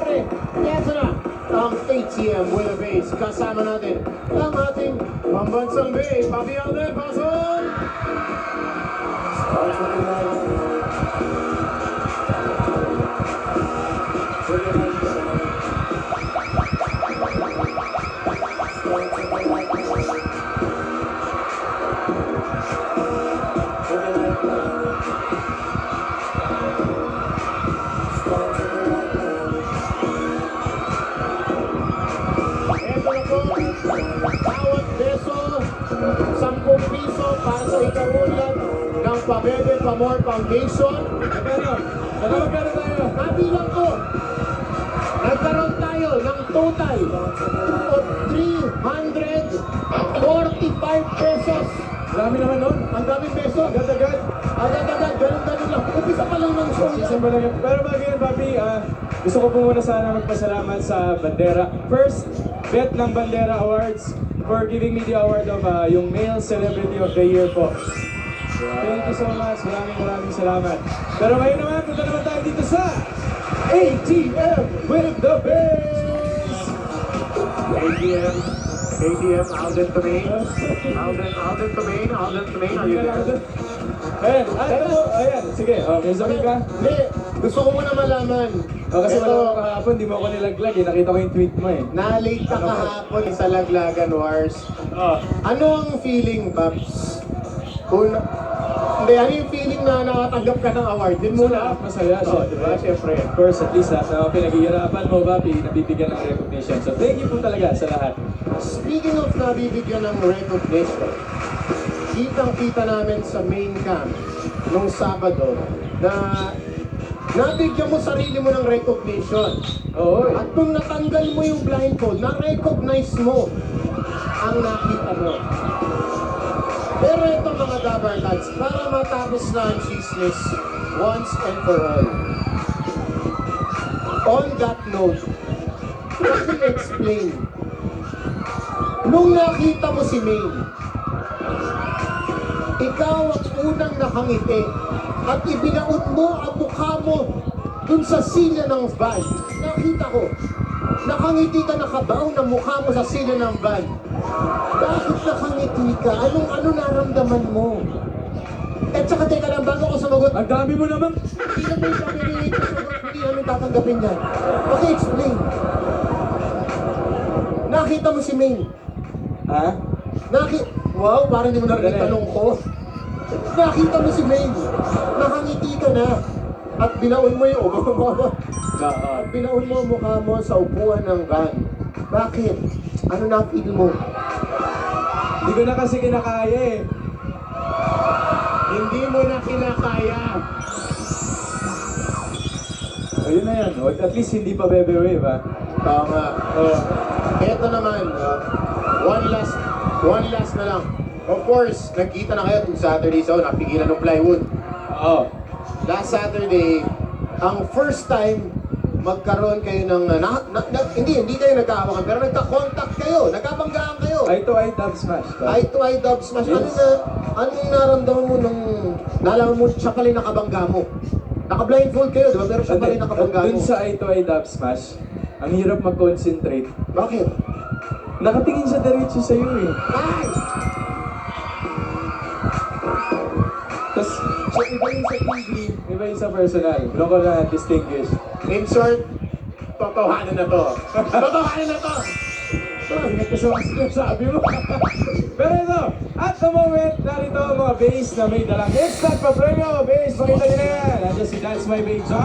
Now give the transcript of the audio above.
Siyempre, eto na ang ATM with a bass. Kasama natin ang ating pambansang bass. Papi Alden, pasok! Starts with the night. Bawat beso, 10 piso para sa ikaulad ng Pabebe Pamor Foundation. Magkano tayo? Nabilang ko. Nagkaroon tayo ng total of 345 pesos. Marami naman nun. Ang daming peso. Agad-agad. Agad-agad, ganun-ganun lang. Umpisa pa lang ng show yan. Pero bago yan, Papi, gusto ko po muna sana magpasalamat sa Bandera. First, bet ng Bandera Awards for giving me the award of yung Male Celebrity of the Year po. Thank you so much. Maraming salamat. Pero ngayon naman, punta naman tayo dito sa ATM with the Bass! ATM, Alden Tumain. Alden Tumain, are you there? Ayan, sige, may sabi ka? Hindi, gusto ko muna malaman. Kasi Ito, wala ko kahapon, di mo ako nilaglag eh. Nakita ko yung tweet mo eh. na-late ka kahapon sa Laglagan Wars. Ano ang feeling, Babs? Hindi, ano yung feeling na nakatanggap ka ng award? Din muna. Masaya, Diba? Siyempre. Of course, at least sa pinaghihirapan mo, Papi, nabibigyan ng recognition. So thank you po talaga sa lahat. Speaking of nabibigyan ng recognition, kitang-kita namin sa main camp nung Sabado na nabigyan mo sarili mo ng recognition. Oo. At nung natanggal mo yung blindfold, na-recognize mo ang nakita mo. Pero ito mga Dabar Lads, para matapos na ang chismis once and for all. On that note, let me explain. Nung nakita mo si May, ikaw ang unang nakangiti at ibinaot mo ang mukha mo dun sa silya ng van. Nakita ko, nakangiti ka, nakabaon ang mukha mo sa silya ng van. Bakit nakangiti ka? Ano naramdaman mo? At saka teka lang, bago ko sumagot, Ang dami mo naman! hindi na may sabi ko sumagot, hindi namin tatanggapin yan. Paki-explain. Nakita mo si May. Ha? Wow, parang hindi mo narinig tanong ko. Nakita mo si May. Nakangiti ka na. At binaon mo yung binaon mo ang mukha mo sa upuan ng van. Bakit? Ano na-feel mo? Hindi ko na kasi kinakaya eh. Hindi mo na kinakaya. Ayun na yan. At least hindi pa Bebe Wave ha. Tama. Eto naman, one last na lang. Of course, nagkita na kayo kung Saturday, so napigilan ng plywood. Oo. Last Saturday, ang first time magkaroon kayo ng, hindi kayo nagkahawakan, pero nagka-contact kayo, nagkabanggaan kayo. Eye to eye dub smash. Eye to eye dub smash. Yes. Anong naramdaman mo nung nalaman mo siya pala yung nakabangga mo? Naka-blindfold kayo, di ba? Pero siya pala yung nakabangga mo. Dun sa eye to eye dub smash, ang hirap mag-concentrate. Bakit? Nakatingin siya diretso sa'yo eh. Ay! Tapos, so iba yung sa TV, iba yung sa personal. Doon ko na distinguish. In short, totohanan na to. Totohanan na to! Ingat ka sa mga sabi mo. Pero ito, at the moment, narito ang mga bass na may dalang instant pa premyo. Bass, pakita nyo na yan. Nandiyan si That's My Babe John.